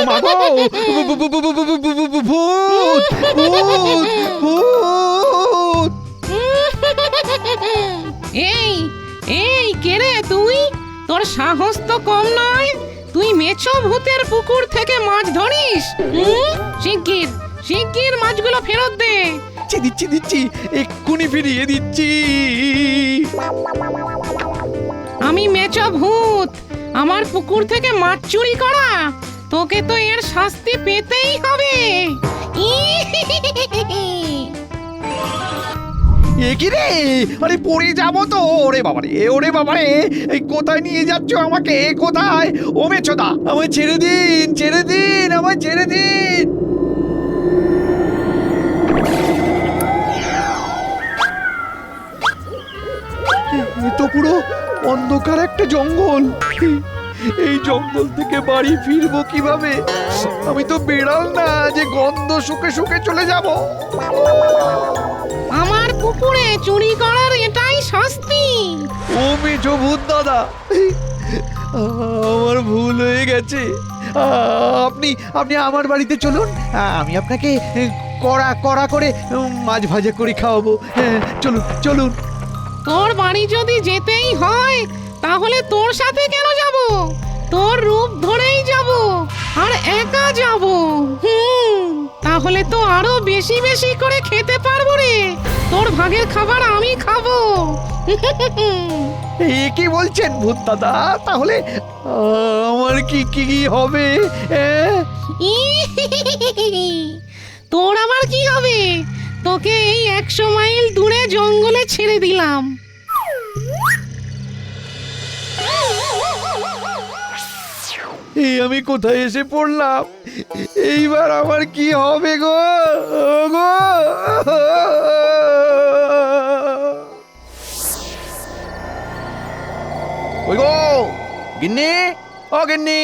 মাগো ভূত ভূত ভূত। এই এই কে রে তুই? তোর সাহস তো কম নয়, তুই মেছো ভূতের পুকুর থেকে মাছ ধরিস? শিগগির শিগগির মাছগুলো ফেরত দে। দিচ্ছি দিচ্ছি, এক্ষুনি ফিরিয়ে দিচ্ছি। আমি মেছো ভূত, আমার পুকুর থেকে মাছ চুরি করা, তোকে তো এর শাস্তি পেতেই হবে। এ কি রে, আরে পড়ে যাবো তো। ওরে বাবারে, ওরে বাবারে, এই কোথায় নিয়ে যাচ্ছ আমাকে? কোথায়? ও মেছোদা, আমায় ছেড়ে দিন, ছেড়ে দিন, আমায় ছেড়ে দিন। এ তো পুরো অন্ধকার একটা জঙ্গল। এই জঙ্গল থেকে বাড়ি ফিরবো কিভাবে? আমি তো বেড়াল না যে গন্ধ শুকে শুকে চলে যাব। আমার পুকুরে চুরি করার এটাই শাস্তি। ও মেছো ভূত দাদা, আমার ভুল হয়ে গেছে। আপনি আপনি আমার বাড়িতে চলুন, আমি আপনাকে কড়া কড়া করে মাছ ভাজা করে খাওয়াবো। চলুন চলুন। তোর বাড়ি যদি যেতেই হয় তাহলে তোর সাথে কেন যাব? তোর রূপ ধরেই যাব, আর একা যাব। তাহলে তো আরো বেশি বেশি করে খেতে পারবো রে। তোর ভাগের খাবার আমি খাবো। এ কি বলছেন ভূত দাদা? তাহলে আমার কি কি হবে? তোর আবার কি হবে? তোকে এই 100 মাইল দূরে জঙ্গলে ছেড়ে দিলাম। এই আমি কোথায় এসে পড়লাম? এইবার আমার কি হবে গো গো? ওই গো গিন্নি, ও গিন্নি,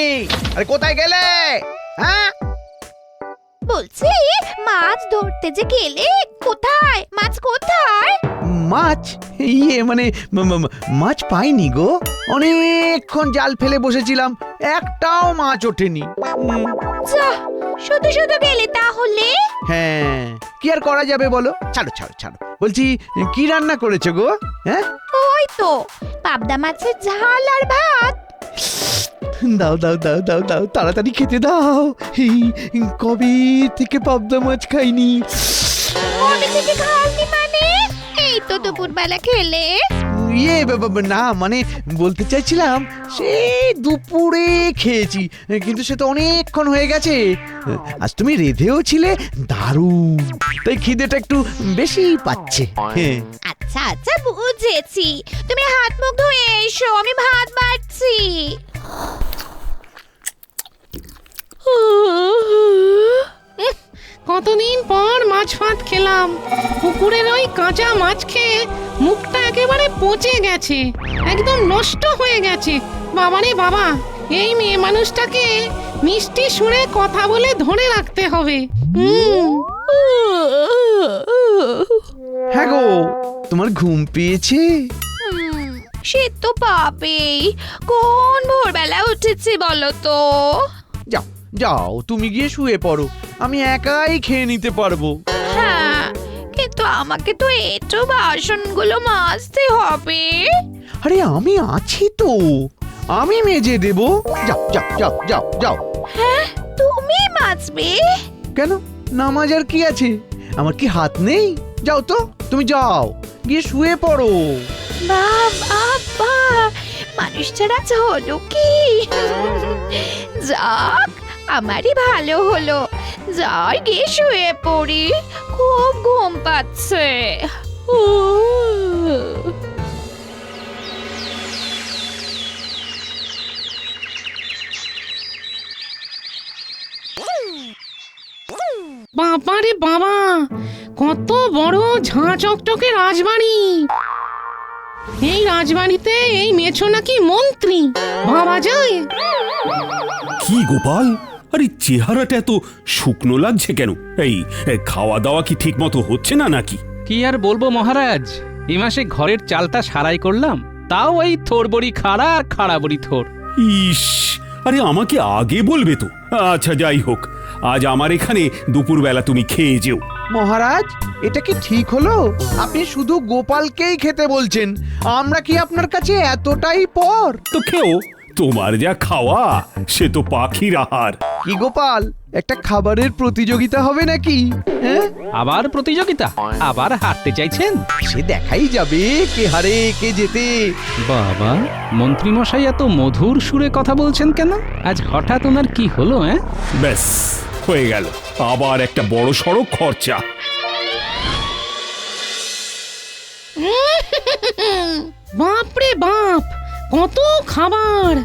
আরে কোথায় গেলে? হ্যাঁ বলছি মাছ ধরতে যে গেলে, কোথায় মাছ কোথায়? মাছ? ইয়ে মানে মাছ পাইনি গো। অনেকক্ষণ জাল ফেলে বসেছিলাম, একটাও মাছ ওঠেনি। যা, শুধু শুধু গেলে তাহলে? হ্যাঁ, কি আর করা যাবে বলো? ছাড়ো ছাড়ো ছাড়ো। বলছি কি রান্না করেছো গো? হ্যাঁ ওই তো পাবদা মাছের ঝাল আর ভাত। দাও দাও দাও দাও দাও, তাড়াতাড়ি খেতে দাও। কবে থেকে পাবদা মাছ খাইনি। কবে থেকে খাওনি মানে? এই তো দুপুরবেলা খেলে। ইয়ে না মানে বলতে চাইছিলাম সে দুপুরে খেয়েছি, কিন্তু সে তো অনেকক্ষণ হয়ে গেছে। আজ তুমি রেঁধেও ছিলে, দারুণ, তাই খিদেটা একটু বেশি পাচ্ছে। হ্যাঁ আচ্ছা আচ্ছা বুঝেছি, তুমি হাত মুখ ধুয়ে এসো, আমি ভাত বাড়ছি। কতদিন পর মাছ ভাত খেলাম। পুকুরের ওই কাঁচা মাছ খেয়ে মুখটা একেবারে পচে গেছে, একদম নষ্ট হয়ে গেছে। বাবারে বাবা, এই মেয়ে মানুষটাকে মিষ্টি সুরে কথা বলে ধরে রাখতে হবে। হ্যাঁ গো, তোমার ঘুম পেয়েছে? সে তো পাবেই, কোন ভোরবেলা উঠেছি বলো তো? যাও যাও, তুমি গিয়ে শুয়ে পড়ো, আমি একাই খেয়ে নিতে পারবো। হ্যাঁ, কিন্তু আমাকে তো একটু বাসনগুলো মাজতে হবে। আরে আমি আছি তো, আমি মেজে দেব। যাও যাও যাও যাও যাও। হ্যাঁ, তুমি মাজবে? কেন, না মাজার কি আছে? আমার কি হাত নেই? যাও তো, তুমি যাও, গিয়ে শুয়ে পড়ো। বাবা, মানুষ ছাড়া হলো কি? যাক, আমারই ভালো হলো। যাই গিয়ে শুয়ে পড়ি, খুব ঘুম পাচ্ছে। বাবা রে বাবা, কত বড় ঝাঁ চকচকে রাজবাড়ি। এই রাজবাড়িতে এই মেছো নাকি মন্ত্রী, ভাবা যায়? কি গোপাল, আরে চেহারাটা এত শুকনো লাগছে কেন? এই খাওয়া দাওয়া কি ঠিক মতো হচ্ছে না নাকি? কি আর বলবো মহারাজ, এই মাসে ঘরের চালটা সারাই করলাম, তাও এই থোর বড়ি খাড়া আর খাড়া বড়ি থোর। ইস, আরে আমাকে আগে বলবে তো। আচ্ছা যাই হোক, আজ আমার এখানে দুপুরবেলা তুমি খেয়ে যেও। মহারাজ, এটা কি ঠিক হলো? আপনি শুধু গোপালকেই খেতে বলছেন, আমরা কি আপনার কাছে এতটাই পর? তো খেও, তোমার যা খাওয়া সে তো পাখির আহার। কি গোপাল, একটা খাবারের প্রতিযোগিতা হবে নাকি? হ্যাঁ, আবার প্রতিযোগিতা? আবার হারতে চাইছেন? সে দেখাই যাবে কে হারে কে জেতে। বাবা, মন্ত্রীমশাই এত মধুর সুরে কথা বলছেন কেন? আজ হঠাৎ ওনার কি হলো? ব্যাস হয়ে গেল, আবার একটা বড় সড়ো খরচা। বাপরে বাপ, কত খাবার!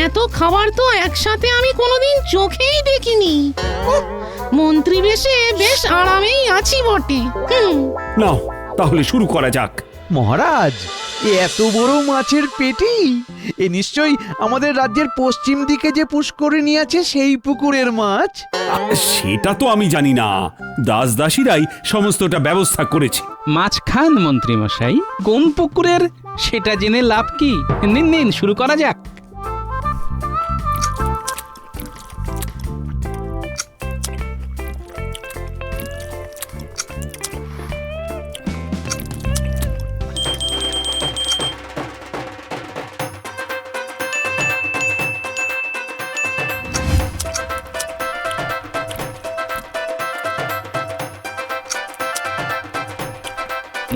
এত খাবার তো একসাথে আমি কোনোদিন চোখেই দেখিনি। উহ, মন্ত্রী বেশে বেশ আরামেই আছি বটে। নাও তাহলে শুরু করা যাক। মহারাজ, এত বড় মাছের পেটি, এ নিশ্চয়ই আমাদের রাজ্যের পশ্চিম দিকে যে পুষ্করিণী আছে সেই পুকুরের মাছ। সেটা তো আমি জানি না, দাসদাসীরাই সমস্তটা ব্যবস্থা করেছে। মাছ খান মন্ত্রীমশাই, কোন পুকুরের সেটা জেনে লাভ কি? নিন নিন, শুরু করা যাক।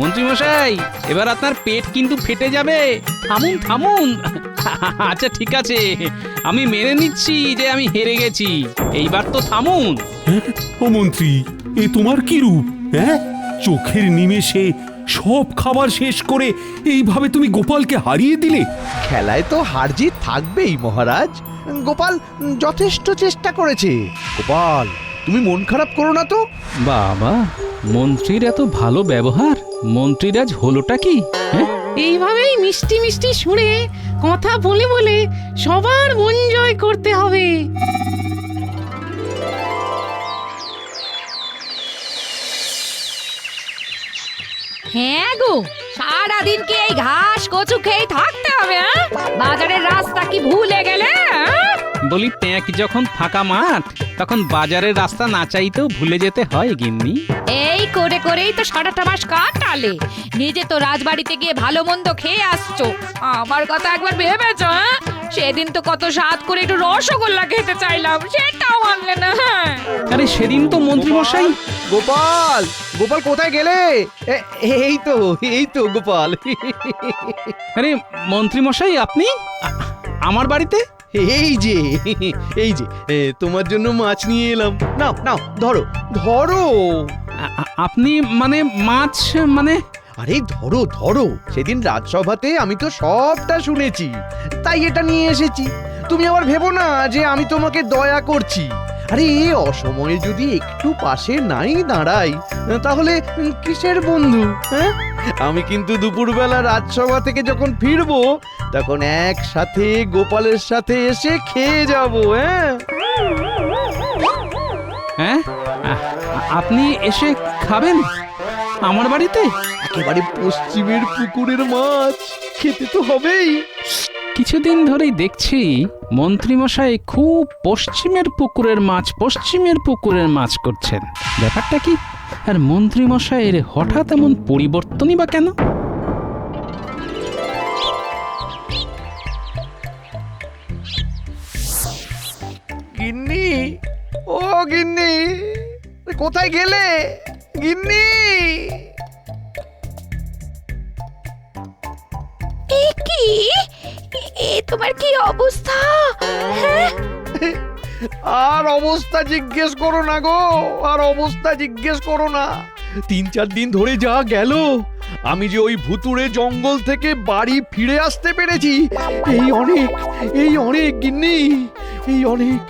মন্ত্রীমশাই, এবার আপনার পেট কিন্তু ফেটে যাবে। থামুন থামুন। আচ্ছা ঠিক আছে, আমি মেনে নিচ্ছি যে আমি হেরে গেছি। এইবার তো থামুন। ও মন্ত্রী, এ তোমার কি রূপ? হ্যাঁ, চোখের নিমেষে সব খাবার শেষ করে এইভাবে তুমি গোপালকে হারিয়ে দিলে। খেলায় তো হার জিত থাকবেই মহারাজ। গোপাল যথেষ্ট চেষ্টা করেছে। গোপাল, তুমি মন খারাপ করো না তো। বাবা, মন্ত্রীর এত ভালো ব্যবহার, মন্ত্রীর আজ হলোটা কি? এইভাবেই মিষ্টি মিষ্টি সুরে কথা বলে বলে সবার মন জয় করতে হবে। হ্যাঁ গো, সারাদিন কি এই ঘাস কচু খেয়ে থাকতে হবে? বাজারের রাস্তা কি ভুলে গেলে? বলি, ট্যাঁক যখন ফাঁকা মাঠ, তখন বাজারের রাস্তা না চাইতেও ভুলে যেতে হয় গিন্নি। এই করে করেই তো সারাটা মাস কাটালে। নিজে তো রাজবাড়িতে গিয়ে ভালো মন্দ খেয়ে আসছো, আমার কথা একবার ভেবেছো? সেদিন তো কত স্বাদ করে একটু রসগোল্লা খেতে চাইলাম, সেটাও আনলে না। আরে সেদিন তো মন্ত্রীমশাই। গোপাল, গোপাল কোথায় গেলে? এই তো গোপাল। আরে মন্ত্রীমশাই, আপনি আমার বাড়িতে? এই যে তোমার জন্য মাছ নিয়ে এলাম। নাও নাও, ধরো ধরো। আপনি মানে মাছ মানে? আরে ধরো ধরো, সেদিন রাজসভাতে আমি তো সবটা শুনেছি, তাই এটা নিয়ে এসেছি। তুমি আবার ভেবো না যে আমি তোমাকে দয়া করছি। আরে অসময়ে যদি একটু পাশে নাই দাঁড়াই, তাহলে কিসের বন্ধু? হ্যাঁ, আমি কিন্তু দুপুরবেলা রাজসভা থেকে যখন ফিরবো, তখন একসাথে গোপালের সাথে এসে খেয়ে যাবো। হ্যাঁ, আপনি এসে খাবেন আমার বাড়িতে? একেবারে পশ্চিমের পুকুরের মাছ, খেতে তো হবেই। কিছুদিন ধরেই দেখছি মন্ত্রীমশাই খুব পশ্চিমের পুকুরের মাছ করছেন। ব্যাপারটা কি? আর মন্ত্রীমশাইয়ের হঠাৎ এমন পরিবর্তনই বা কেন? গিন্নি, ও গিন্নি, কোথায় গেলে গিন্নি? কি তোমার কি অবস্থা? আর অবস্থা জিজ্ঞেস করো না গো, আর অবস্থা জিজ্ঞেস করো না। 3-4 দিন ধরে যা গেল, আমি যে ওই ভুতুড়ে জঙ্গল থেকে বাড়ি ফিরে আসতে পেরেছি, এই অনেক গিন্নি, এই অনেক।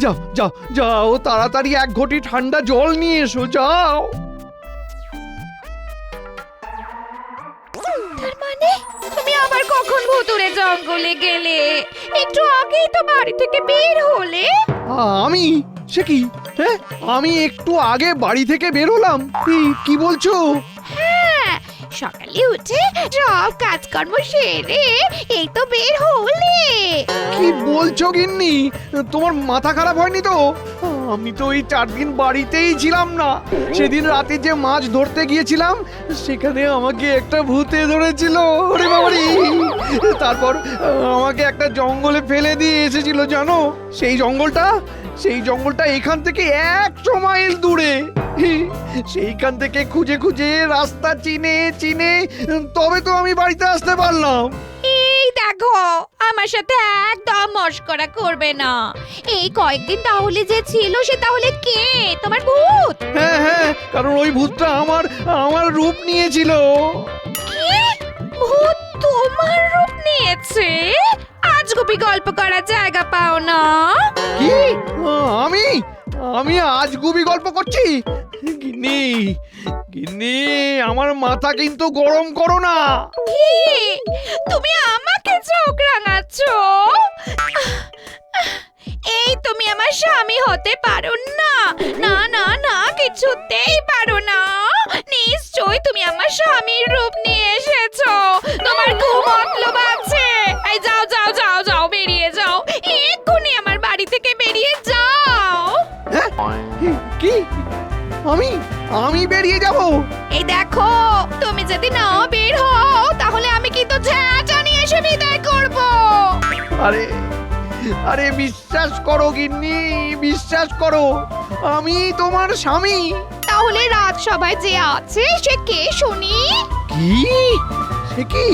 যাও যাও যাও, তাড়াতাড়ি 1 ঘটি ঠান্ডা জল নিয়ে এসো, যাও। মানে তুমি আবার কখন ভুতুড়ে জঙ্গলে গেলে? একটু আগেই তো বাড়ি থেকে বের হলে। আমি? সে কি? হ্যাঁ, আমি একটু আগে বাড়ি থেকে বের হলাম? কি বলছো? হ্যাঁ, সকালে উঠে সব কাজকর্ম সেরে এই তো বের হলে। কি বলছো গিন্নি? তোমার মাথা খারাপ হয়নি তো? আমি তো এই 4 দিন বাড়িতেই ছিলাম না। সেদিন রাতে যে মাছ ধরতে গিয়েছিলাম সেখানে আমাকে একটা ভূতে ধরেছিল। ওরে বাবারে! তারপর আমাকে একটা জঙ্গলে ফেলে দিয়ে এসেছিল জানো? সেই জঙ্গলটা এখান থেকে 100 মাইল দূরে। সেইখান থেকে খুঁজে খুঁজে রাস্তা চিনে তবে তো আমি বাড়িতে আসতে পারলাম। এই দেখো, আমার সাথে একদম মস্করা করবে না। এই কয়েকদিন তাহলে যে ছিল সে তাহলে কে? তোমার ভূত? হ্যাঁ, কারণ ওই ভূতটা আমার রূপ নিয়েছিল। কি? ভূত তোমার রূপ নিয়েছে? আজগুবি গল্প করার জায়গা পাও না? কি? আমি আজগুবি গল্প করছি? গিন্নি, আমার মাথা কিন্তু গরম করো না। কি? তুমি আমাকে চোখ রাঙাচ্ছ? এই তুমি আমার স্বামী হতে পারো না। না না না, কিছুতেই পারো না। নিশ্চয়ই তুমি আমার স্বামীর রূপ নিয়ে এসেছো। তোমার খুব মতলব আছে। এই যাও যাও যাও যাও, বেরিয়ে যাও এক্ষুনি আমার বাড়ি থেকে, বেরিয়ে যাও। হ্যাঁ? কি? আমি বেরিয়ে যাব? এই দেখো, তুমি যদি না বের হও তাহলে আমি কিন্তু ঝাঁটা নিয়ে এসে বিদায় করব। আরে বিশ্বাস করো গিন্নি, বিশ্বাস করো, আমি তোমার স্বামী। তাহলে রাজসভায় যে আছে সে কে শুনি? কি? সে কি?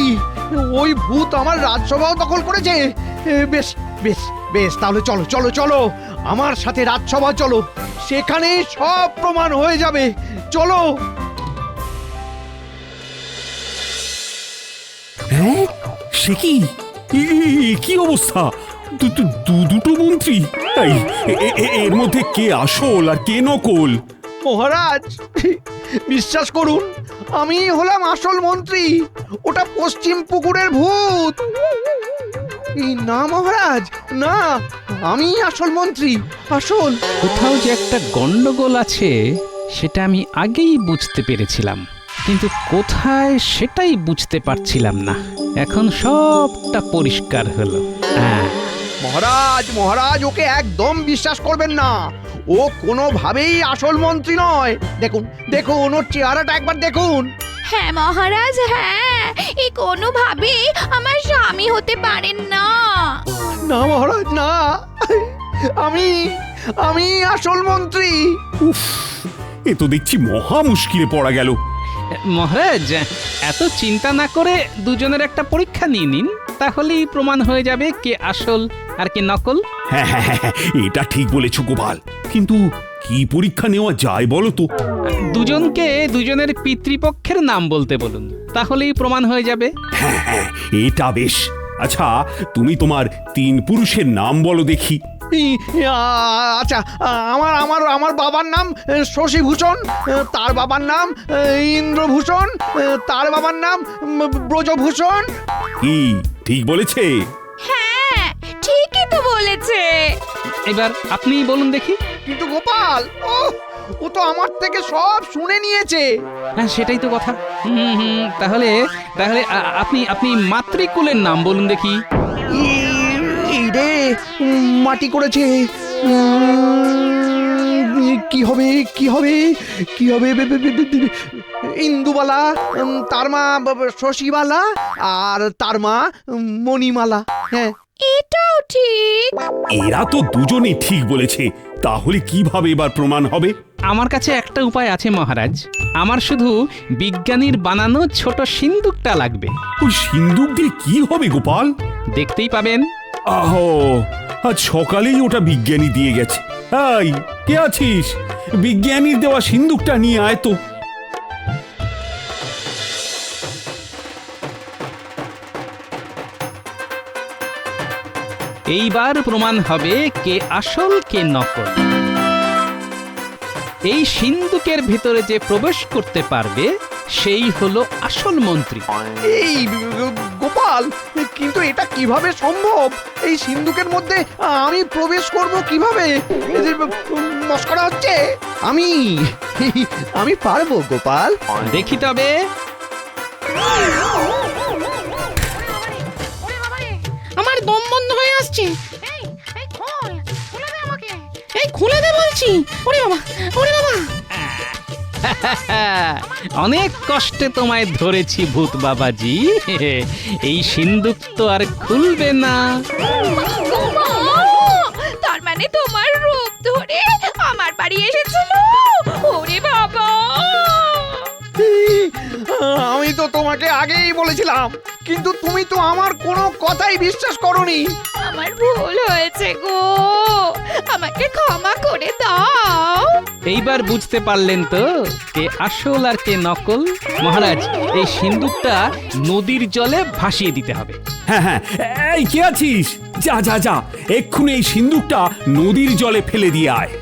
ওই ভূত আমার রাজসভাও দখল করেছে। বেশ, তাহলে চলো আমার সাথে রাজসভা চলো, সেখানে সব প্রমাণ হয়ে যাবে। চলো। হ্যাঁ, সে কি? কি অবস্থা? দুটো মন্ত্রী? এর মধ্যে কে আসল আর কে নকল? মহারাজ, বিশ্বাস করুন, আমি হলাম আসল মন্ত্রী। ওটা পশ্চিম পুকুরের ভূত। না মহারাজ, না, আমি আসল মন্ত্রী, আসল। কোথাও যে একটা গন্ডগোল আছে সেটা আমি আগেই বুঝতে পেরেছিলাম, কিন্তু কোথায় সেটাই বুঝতে পারছিলাম না। এখন সবটা পরিষ্কার হলো। হ্যাঁ, মহারাজ, ওকে একদম বিশ্বাস করবেন না। ও কোনোভাবেই আসল মন্ত্রী নয়। দেখুন ওর চেহারাটা একবার দেখুন। হ্যাঁ মহারাজ, হ্যাঁ, এই কোনোভাবে আমার স্বামী হতে পারেন না। না মহারাজ, না, আমি আসল মন্ত্রী। উফ, এ তো দেখছি মহা মুশকিলে পড়া গেল। মহারাজ, এত চিন্তা না করে দুজনের একটা পরীক্ষা নিয়ে নিন, তাহলেই প্রমাণ হয়ে যাবে কে আসল আর কে নকল। হ্যাঁ, এটা ঠিক বলেছ গোপাল, কিন্তু কি পরীক্ষা নেওয়া যায় বলো তো? দুজনকে দুজনের পিতৃপক্ষের নাম বলতে বলুন, তাহলেই প্রমাণ হয়ে যাবে। হ্যাঁ, এটা বেশ। আচ্ছা, তুমি তোমার 3 পুরুষের নাম বলো দেখি। আচ্ছা, আমার বাবার নাম শশীভূষণ, তার বাবার নাম ইন্দ্রভূষণ, তার বাবার নাম ব্রজভূষণ। কি ঠিক বলেছে? হ্যাঁ, ঠিকই তো বলেছে। এবার আপনিই বলুন দেখি। কিন্তু গোপাল, ও তো আমার থেকে সব শুনে নিয়েছে। হ্যাঁ, সেটাই তো কথা। তাহলে আপনি মাতৃকুলের নাম বলুন দেখি। এই রে, মাটি করেছে। কি হবে? ইন্দুবালা, তার মা শশীবালা, আর তার মা মণিমালা। হ্যাঁ, এটাও ঠিক। এরা তো দুজনেই ঠিক বলেছে, তাহলে কিভাবে এবার প্রমাণ হবে? আমার কাছে একটা উপায় আছে মহারাজ। আমার শুধু বিজ্ঞানীর বানানো ছোট সিন্দুকটা লাগবে। ওই সিন্দুক দিয়ে কি হবে গোপাল? দেখতেই পাবেন। আহো, আজ সকালেই ওটা বিজ্ঞানী দিয়ে গেছে। এই, কে আছিস? বিজ্ঞানীর দেওয়া সিন্দুকটা নিয়ে আয় তো। এইবার প্রমাণ হবে কে আসল কে নকল। এই সিন্দুকের ভিতরে যে প্রবেশ করতে পারবে সেই হলো আসল মন্ত্রী। এই গোপাল, কিন্তু এটা কিভাবে সম্ভব? এই সিন্ধুকের মধ্যে আমি প্রবেশ করব কিভাবে? মস্করা হচ্ছে? আমি পারবো গোপাল। দেখি তবে। আমার দম বন্ধ হয়ে আসছে। এই খুলে দে বলছি। ওরে বাবা, ওরে বাবা। অনেক কষ্টে তোমায় ধরেছি ভূত বাবাজি। এই সিন্দুক তো আর খুলবে না। তার মানে তোমার রূপ ধরে আমার বাড়ি এসেছিল? ওরে বাবা! আমি তো তোমাকে আগেই বলেছিলাম, কিন্তু তুমি তো আমার কোনো কথাই বিশ্বাস করোনি। আমার ভুল হয়েছে গো, আমাকে ক্ষমা করে দাও। এইবার বুঝতে পারলেন তো কে আসল আর কে নকল? মহারাজ, এই সিন্দুকটা নদীর জলে ভাসিয়ে দিতে হবে। হ্যাঁ হ্যাঁ, এই কে আছিস? যা যা যা, এক্ষুনি এই সিন্দুকটা নদীর জলে ফেলে দিয়ে আয়।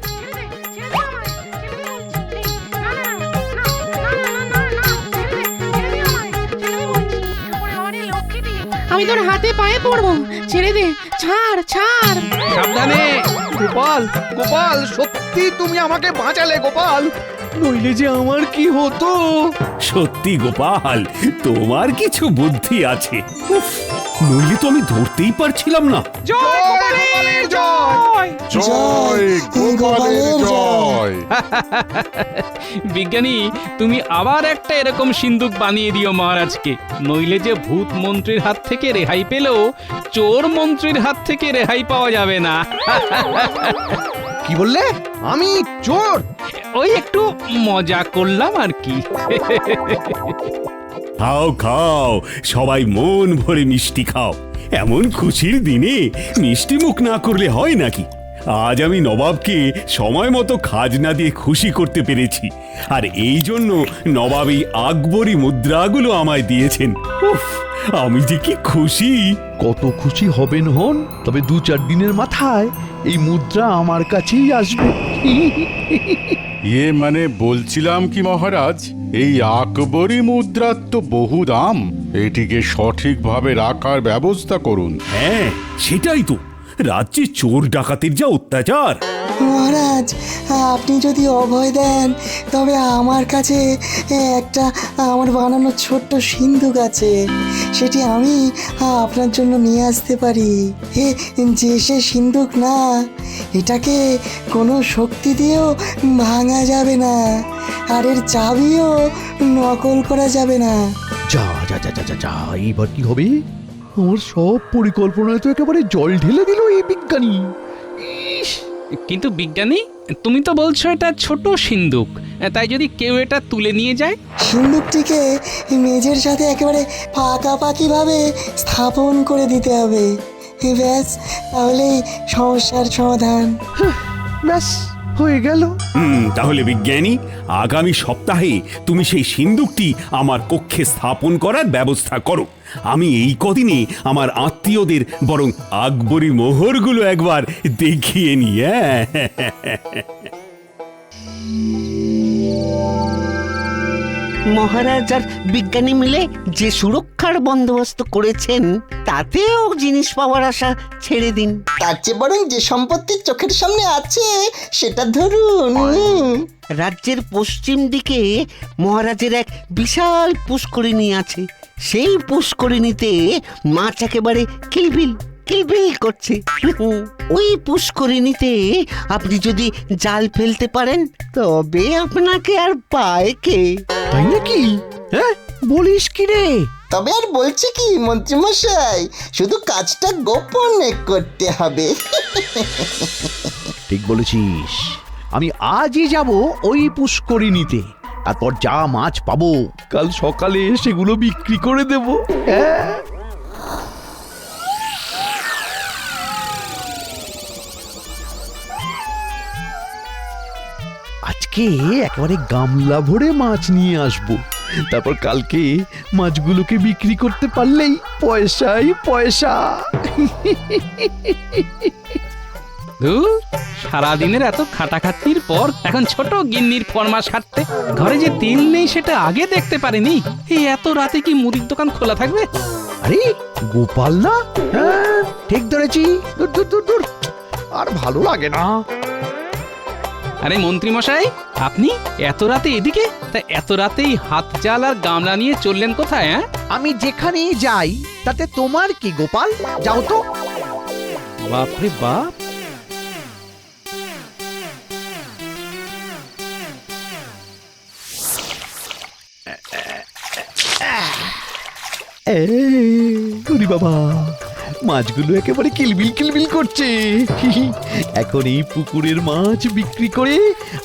আমি তোর হাতে পায়ে পড়বো, ছেড়ে দে, ছাড় ছাড়। সাবধানে। গোপাল, গোপাল, সত্যি তুমি আমাকে বাঁচালে গোপাল, নইলে যে আমার কি হতো। সত্যি গোপাল, তোমার কিছু বুদ্ধি আছে। উফ, নইলে তো আমি ধরতেই পারছিলাম না। জয় গোপালের জয়। জয় গোপালের জয়। বিজ্ঞানী, তুমি আবার একটা এরকম সিন্দুক বানিয়ে দিও মহারাজকে, নইলে যে ভূত মন্ত্রীর হাত থেকে রেহাই পেলেও চোর মন্ত্রীর হাত থেকে রেহাই পাওয়া যাবে না। কি বললে? আমি চোর? ওই একটু মজা করলাম আর কি। খাও খাও, সবাই মন ভরে মিষ্টি খাও। এমন খুশির দিনে মিষ্টি মুখ না করলে হয় নাকি? আজ আমি নবাবকে সময় মতো খাজনা দিয়ে খুশি করতে পেরেছি, আর এই জন্য নবাব এই আকবরী মুদ্রাগুলো আমায় দিয়েছেন। উফ, আমি যে কি খুশি! কত খুশি হবেন হন, তবে 2-4 দিনের মাথায় এই মুদ্রা আমার কাছেই আসবে। মানে বলছিলাম কি মহারাজ, এই আকবরী মুদ্রার তো বহু দাম, এটিকে সঠিকভাবে রাখার ব্যবস্থা করুন। হ্যাঁ, সেটাই তো, রাজ্যে চোর ডাকাতের যা অত্যাচার। মহারাজ, আপনি যদি অভয় দেন তবে আমার কাছে একটা আমার বানানো ছোট্ট সিন্দুক আছে, সেটি আমি আপনার জন্য নিয়ে আসতে পারি। যে সে সিন্দুক না, এটাকে কোনো শক্তি দিয়েও ভাঙা যাবে না, আর এর চাবিও নকল করা যাবে না। যা যা যা যা যা যা, এইবার কি হবে? আমার সব পরিকল্পনায় তো একেবারে জল ঢেলে দিল এই বিজ্ঞানী। ইস, কিন্তু বিজ্ঞানী, তুমি তো বলছো এটা ছোট সিন্দুক, তাই যদি কেউ এটা তুলে নিয়ে যায়? সিন্দুকটিকে মেঝের সাথে একেবারে পাকাপাকিভাবে স্থাপন করে দিতে হবে। ব্যাস, তাহলেই সমস্যার সমাধান। ব্যাস হয়ে গেল। তাহলে বিজ্ঞানী, আগামী সপ্তাহে তুমি সেই সিন্দুকটি আমার কক্ষে স্থাপন করার ব্যবস্থা করো। আমি এই কদিনে আমার আত্মীয়দের বরং আকবরী মোহরগুলো একবার দেখিয়ে নি। মহারাজ আর বিজ্ঞানী মিলে যে সুরক্ষার বন্দোবস্ত করেছেন, তাতেও জিনিস পাওয়ার আশা ছেড়ে দিন। তার চেয়ে বরং যে সম্পত্তি চোখের সামনে আছে সেটা ধরুন। রাজ্যের পশ্চিম দিকে মহারাজের এক বিশাল পুষ্করিণী আছে। সেই পুষ্করিণীতে মাছ একেবারে কিলবিল কিলবিল করছে। ওই পুষ্করিণীতে আপনি যদি জাল ফেলতে পারেন, তবে আপনাকে আর পায় কে? তাই নাকি? হ্যাঁ, বলিস কি রে? তবে আর বলছি কি মন্ত্রীমশাই, শুধু কাজটা গোপনে করতে হবে। ঠিক বলেছিস, আমি আজই যাব ওই পুষ্করিণীতে, তারপর যা মাছ পাবো কাল সকালে সেগুলো বিক্রি করে দেব। হ্যাঁ, আজকে একেবারে গামলা ভরে মাছ নিয়ে আসবো, তারপর কালকে মাছগুলোকে বিক্রি করতে পারলেই পয়সাই পয়সা। ধুর, সারাদিনের এত খাটাখাটনির পর এখন ছোট গিন্নির ফরমাস খাটতে। ঘরে যে তেল নেই সেটা আগে দেখতে পারিনি। এই এত রাতে কি মুদির দোকান খোলা থাকবে? আরে গোপাল না? হ্যাঁ, ঠিক ধরেছি। দূর দূর দূর দূর, আর ভালো লাগে না। আরে মন্ত্রী মশাই, আপনি এত রাতে এদিকে? তা এত রাতেই হাত জাল আর গামলা নিয়ে চললেন কোথায়? হ্যাঁ, আমি যেখানেই যাই তাতে তোমার কি গোপাল? যাও তো। বাপরে বাপ, ওরে বাবা, মাছগুলো একেবারে কিলবিল কিলবিল করছে। এখন এই পুকুরের মাছ বিক্রি করে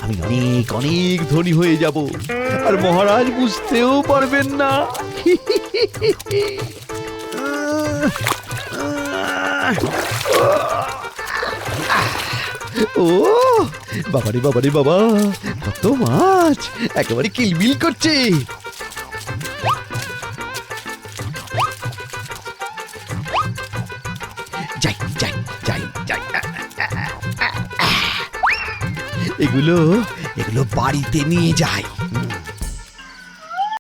আমি অনেক অনেক ধনী হয়ে যাব, আর মহারাজ বুঝতেও পারবেন না। ও বাবারে বাবারে বাবা, কত মাছ, একেবারে কিলবিল করছে। যাই যাই যাই যাই, এগুলো এগুলো বাড়িতে নিয়ে যাই।